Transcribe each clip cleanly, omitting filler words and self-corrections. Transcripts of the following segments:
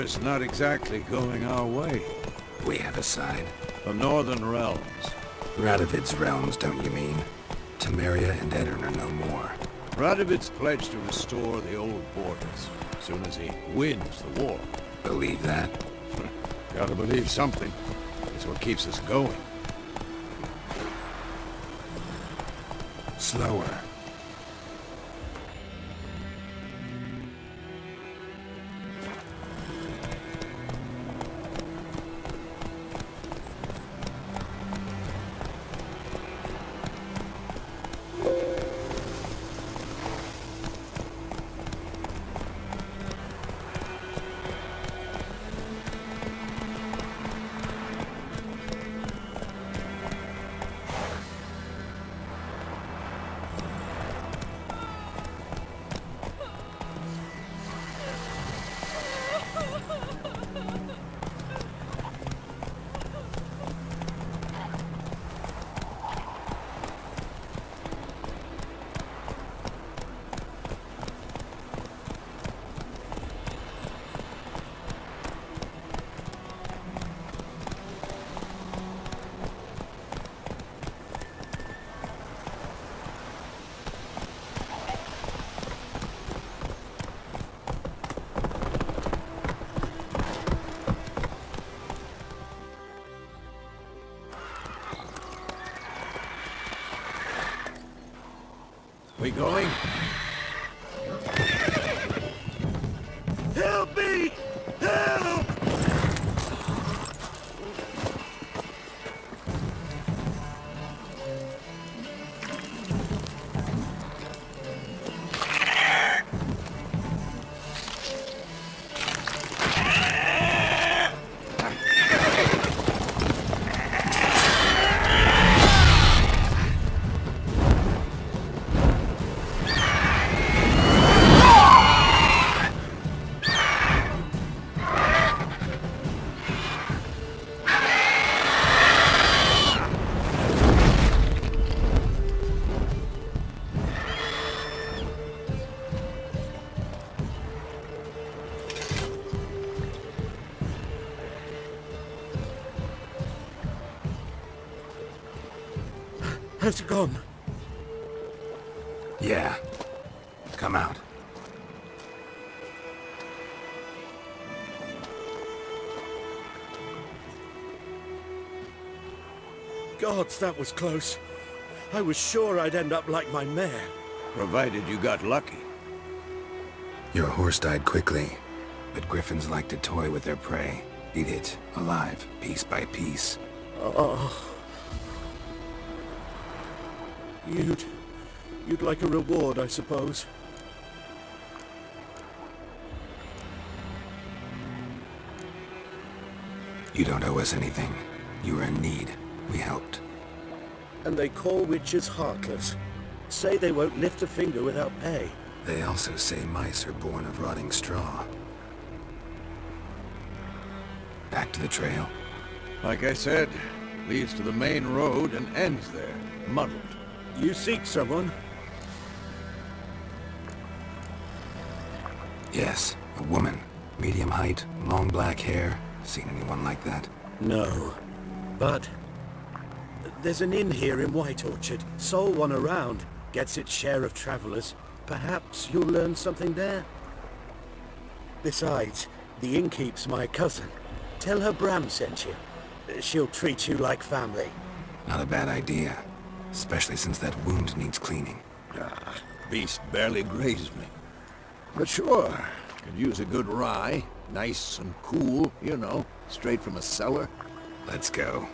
war's not exactly going our way. We have a side. The Northern Realms. Radovid's realms, don't you mean? Temeria and Edirn are no more. Radovid's pledged to restore the old borders as soon as he wins the war. Believe that? Gotta believe something. It's what keeps us going. Slower. We going? Help me! Help! Has it gone? Yeah. Come out. Gods, that was close. I was sure I'd end up like my mare. Provided you got lucky. Your horse died quickly, but griffins like to toy with their prey. Eat it, alive, piece by piece. Oh. You'd like a reward, I suppose. You don't owe us anything. You were in need. We helped. And they call witches heartless. Say they won't lift a finger without pay. They also say mice are born of rotting straw. Back to the trail. Like I said, leads to the main road and ends there, muddled. You seek someone? Yes, a woman. Medium height, long black hair. Seen anyone like that? No. But there's an inn here in White Orchard. Sole one around. Gets its share of travelers. Perhaps you'll learn something there. Besides, the innkeep's my cousin. Tell her Bram sent you. She'll treat you like family. Not a bad idea. Especially since that wound needs cleaning. Ah, beast barely grazed me. But sure, could use a good rye. Nice and cool, you know, straight from a cellar. Let's go.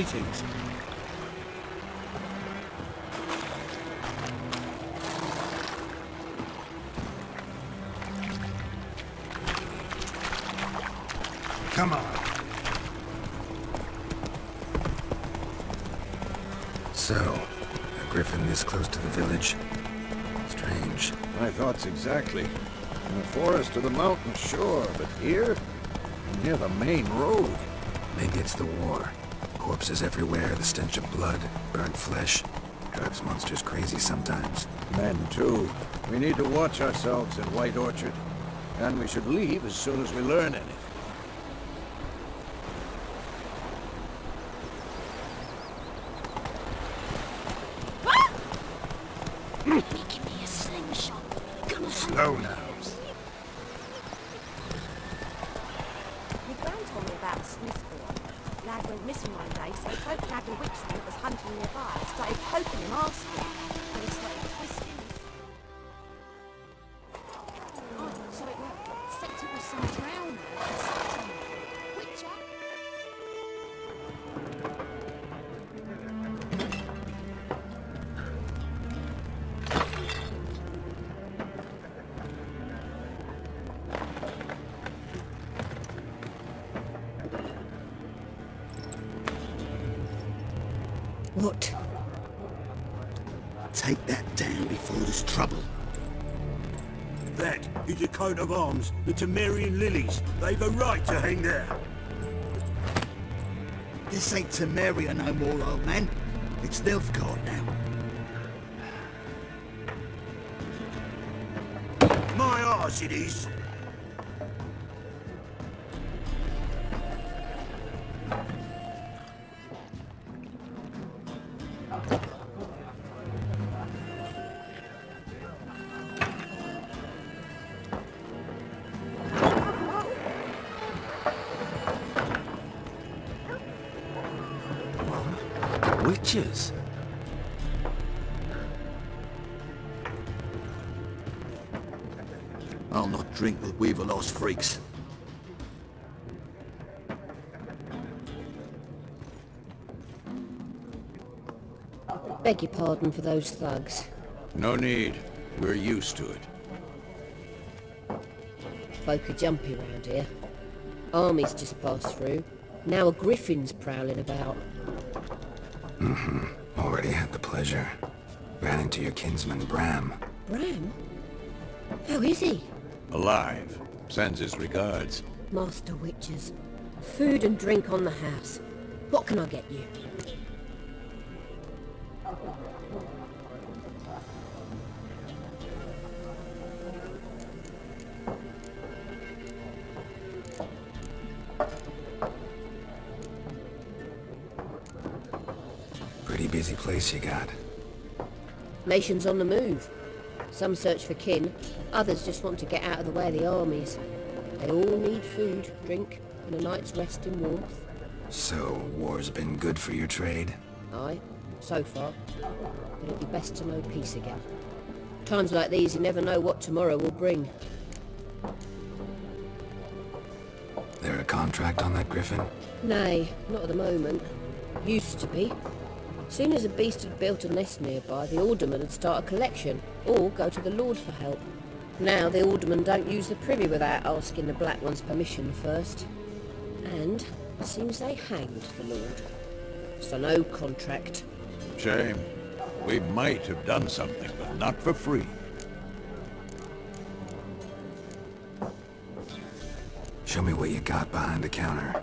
Greetings. Come on. So, a griffin this close to the village? Strange. My thoughts exactly. In the forest or the mountains, sure, but here? Near the main road. Maybe it's the war. Corpses everywhere, the stench of blood, burnt flesh. Drives monsters crazy sometimes. Men, too. We need to watch ourselves in White Orchard. And we should leave as soon as we learn anything. Give me a slingshot. Come on. Slow now. My gran told me about a Smithborn. Lad went missing one day, so folk had a witch that was hunting nearby. Started poking him, asking. And he started twisting. Oh, so it said it was some drowner. Witcher? What? Take that down before there's trouble. That is a coat of arms, the Temerian lilies. They've a right to hang there. This ain't Temeria no more, old man. It's Nilfgaard now. My arse it is. Witches? I'll not drink with Weaverlost freaks. Beg your pardon for those thugs. No need. We're used to it. Folk are jumpy round here. Armies just passed through. Now a griffin's prowling about. Already had the pleasure. Ran into your kinsman, Bram. Bram? How is he? Alive. Sends his regards. Master Witches. Food and drink on the house. What can I get you? Pretty busy place you got. Nations on the move. Some search for kin, others just want to get out of the way of the armies. They all need food, drink, and a night's rest in warmth. So, war's been good for your trade? Aye, so far. But it'd be best to know peace again. Times like these, you never know what tomorrow will bring. There a contract on that griffin? Nay, not at the moment. Used to be. Soon as a beast had built a nest nearby, the alderman would start a collection, or go to the Lord for help. Now the aldermen don't use the privy without asking the Black One's permission first. And it seems they hanged the Lord. So no contract. Shame. We might have done something, but not for free. Show me what you got behind the counter.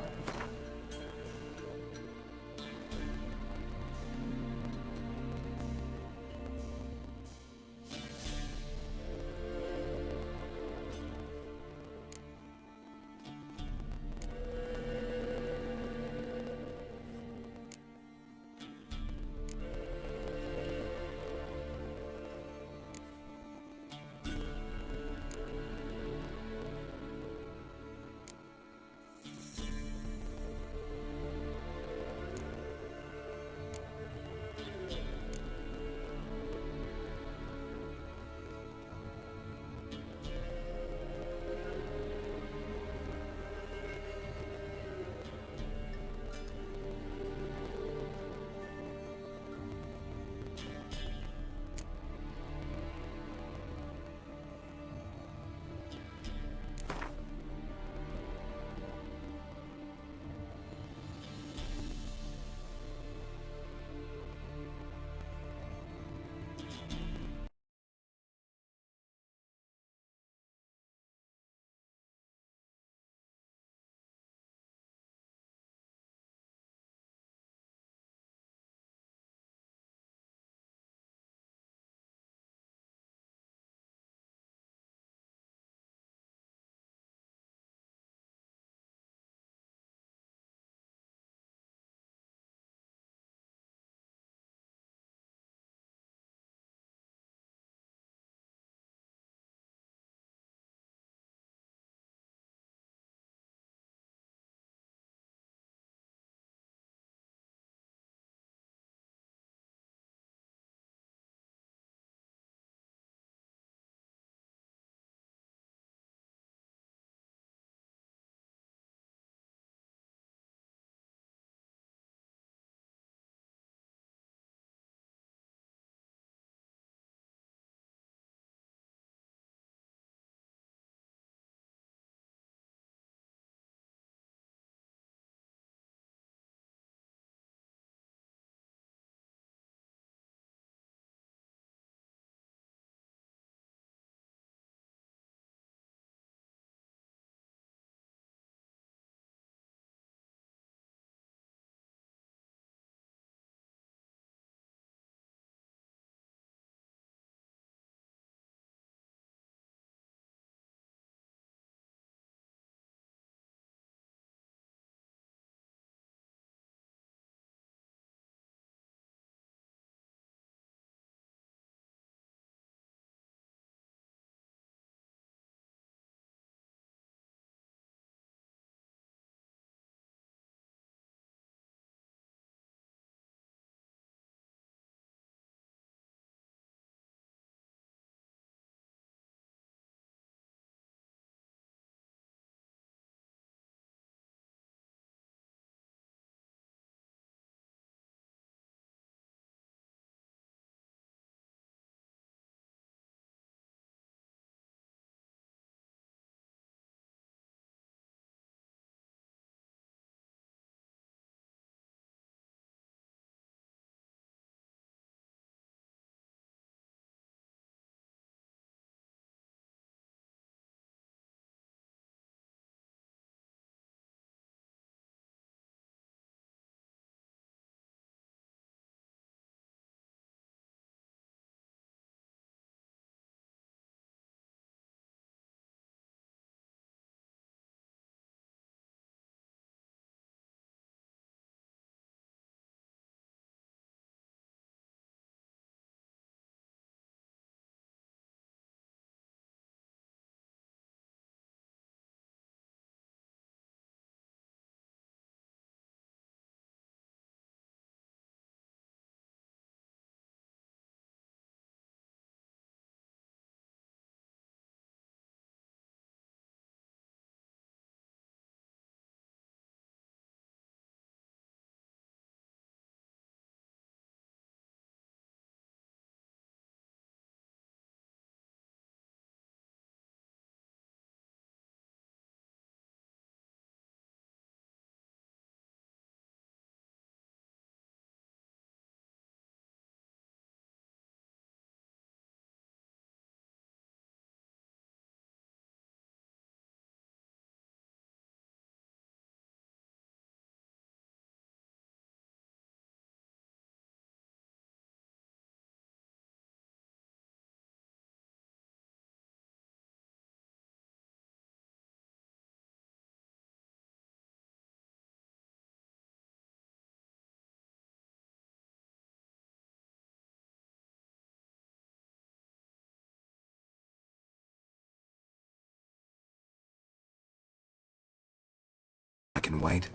black and white,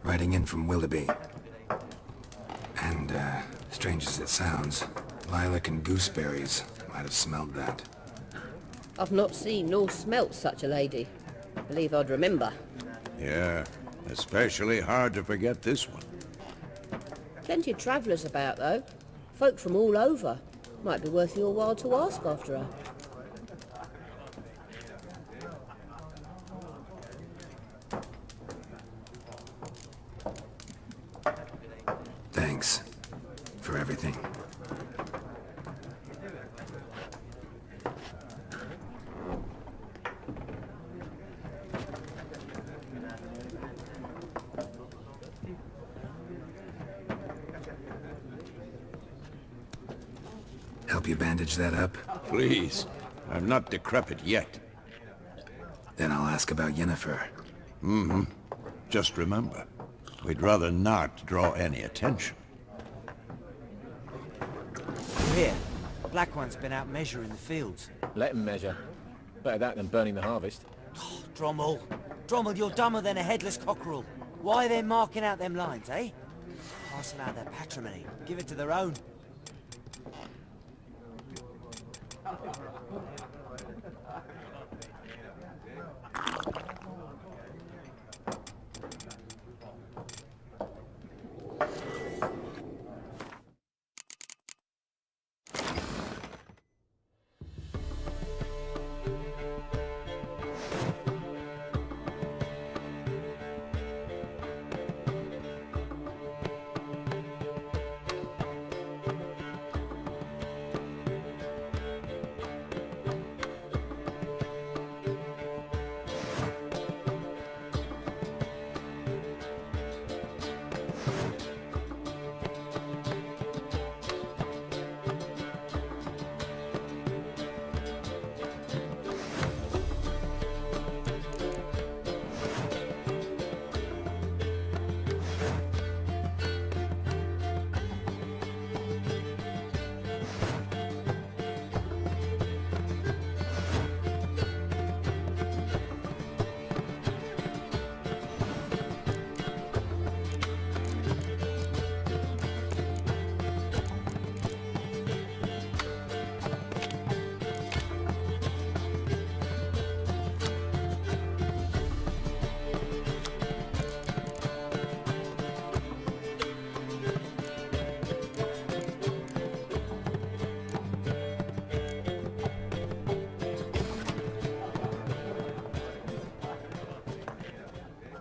riding in from Willoughby. And, strange as it sounds, lilac and gooseberries might have smelled that. I've not seen nor smelt such a lady. Believe I'd remember. Yeah, especially hard to forget this one. Plenty of travellers about, though. Folk from all over. Might be worth your while to ask after her. Thanks for everything. Help you bandage that up? Please, I'm not decrepit yet. Then I'll ask about Yennefer. Just remember, we'd rather not draw any attention. Here, Black One's been out measuring the fields. Let him measure. Better that than burning the harvest. Drommel. Drommel, you're dumber than a headless cockerel. Why are they marking out them lines, eh? Parcel out their patrimony. Give it to their own.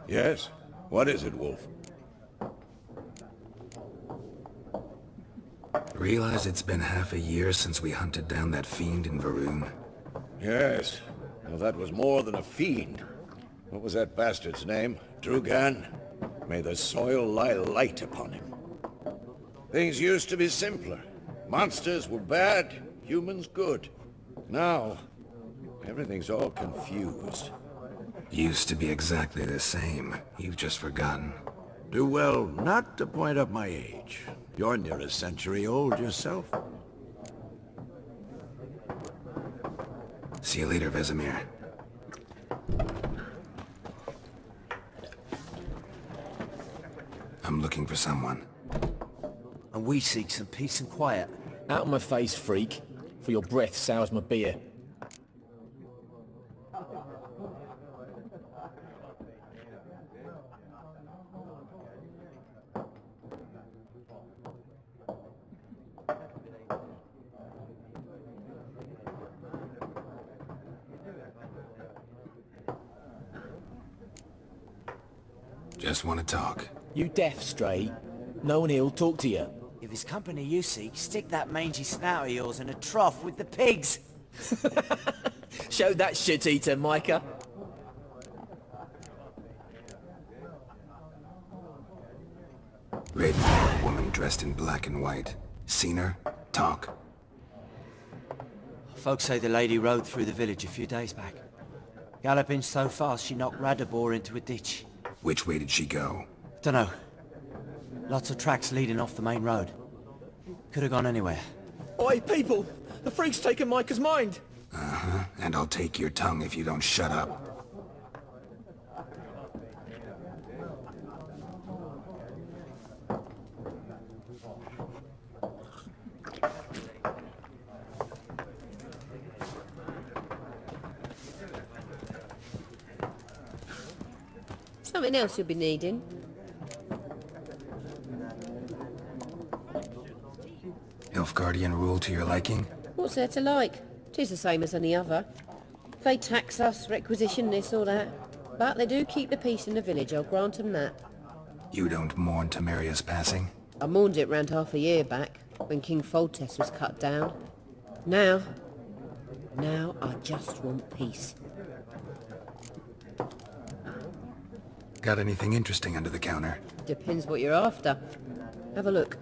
Yes? What is it, Wolf? Realize it's been half a year since we hunted down that fiend in Varun. Yes. Well, that was more than a fiend. What was that bastard's name? Drugan? May the soil lie light upon him. Things used to be simpler. Monsters were bad, humans good. Now, everything's all confused. Used to be exactly the same. You've just forgotten. Do well not to point up my age. You're near a century old yourself. See you later, Vesemir. I'm looking for someone. And we seek some peace and quiet. Out of my face, freak. For your breath sours my beer. Just want to talk. You deaf, Stray? No one here'll talk to you. If it's company you seek, stick that mangy snout of yours in a trough with the pigs. Show that shit-eater, Micah. Red-haired woman dressed in black and white. Seen her? Talk. Folks say the lady rode through the village a few days back. Galloping so fast she knocked Radabor into a ditch. Which way did she go? Dunno. Lots of tracks leading off the main road. Could have gone anywhere. Oi, people! The freak's taken Micah's mind! Uh-huh. And I'll take your tongue if you don't shut up. Something else you'll be needing. Nilfgaardian rule to your liking? What's there to like? 'Tis the same as any other. They tax us, requisition this or that. But they do keep the peace in the village, I'll grant 'em that. You don't mourn Temeria's passing? I mourned it round half a year back, when King Foltest was cut down. Now I just want peace. Got anything interesting under the counter? Depends what you're after. Have a look.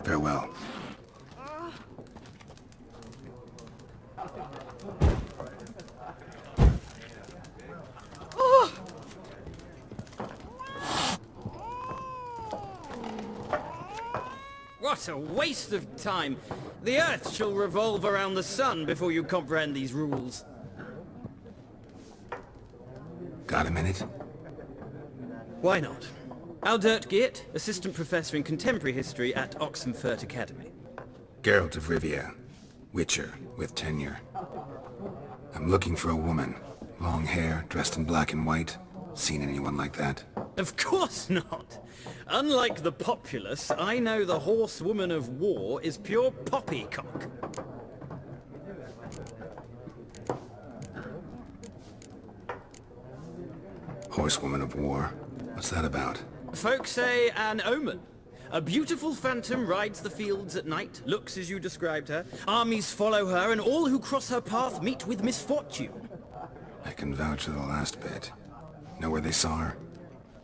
Farewell. What a waste of time! The Earth shall revolve around the sun before you comprehend these rules. Got a minute? Why not? Aldert Geert, Assistant Professor in Contemporary History at Oxenfurt Academy. Geralt of Rivia. Witcher, with tenure. I'm looking for a woman. Long hair, dressed in black and white. Seen anyone like that? Of course not! Unlike the populace, I know the horsewoman of war is pure poppycock. Horsewoman of war? What's that about? Folk say an omen. A beautiful phantom rides the fields at night, looks as you described her. Armies follow her, and all who cross her path meet with misfortune. I can vouch for the last bit. Know where they saw her?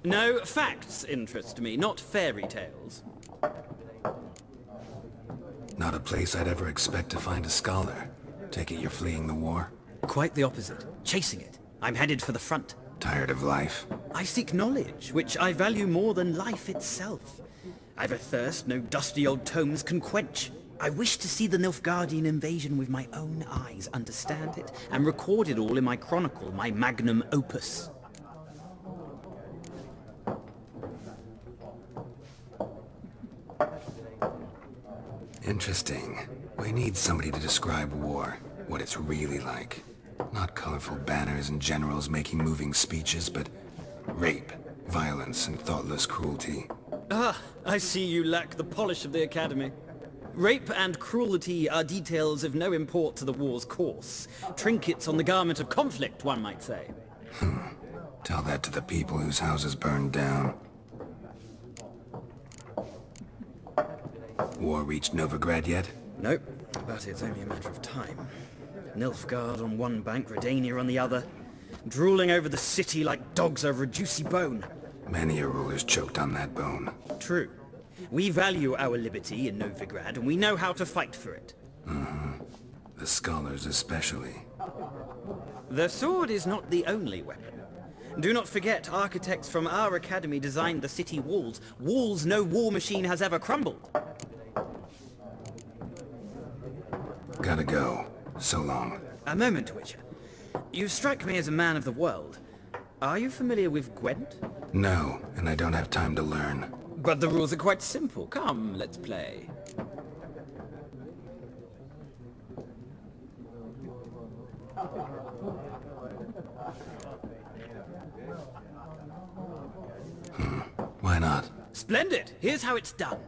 No, facts interest me, not fairy tales. Not a place I'd ever expect to find a scholar. Take it you're fleeing the war? Quite the opposite. Chasing it. I'm headed for the front. Tired of life? I seek knowledge, which I value more than life itself. I've a thirst no dusty old tomes can quench. I wish to see the Nilfgaardian invasion with my own eyes, understand it, and record it all in my chronicle, my magnum opus. Interesting. We need somebody to describe war, what it's really like. Not colorful banners and generals making moving speeches, but rape, violence, and thoughtless cruelty. Ah, I see you lack the polish of the Academy. Rape and cruelty are details of no import to the war's course. Trinkets on the garment of conflict, one might say. Tell that to the people whose houses burned down. War reached Novigrad yet? Nope, but it's only a matter of time. Nilfgaard on one bank, Redania on the other, drooling over the city like dogs over a juicy bone. Many a ruler's choked on that bone. True. We value our liberty in Novigrad, and we know how to fight for it. The scholars especially. The sword is not the only weapon. Do not forget, architects from our academy designed the city walls. Walls no war machine has ever crumbled. Gotta go. So long. A moment, Witcher. You strike me as a man of the world. Are you familiar with Gwent? No, and I don't have time to learn. But the rules are quite simple. Come, let's play. Why not? Splendid! Here's how it's done.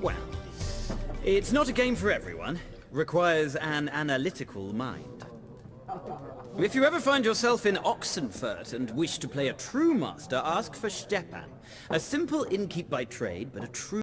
Well, it's not a game for everyone. Requires an analytical mind. If you ever find yourself in Oxenfurt and wish to play a true master, ask for Stepan. A simple innkeep by trade, but a true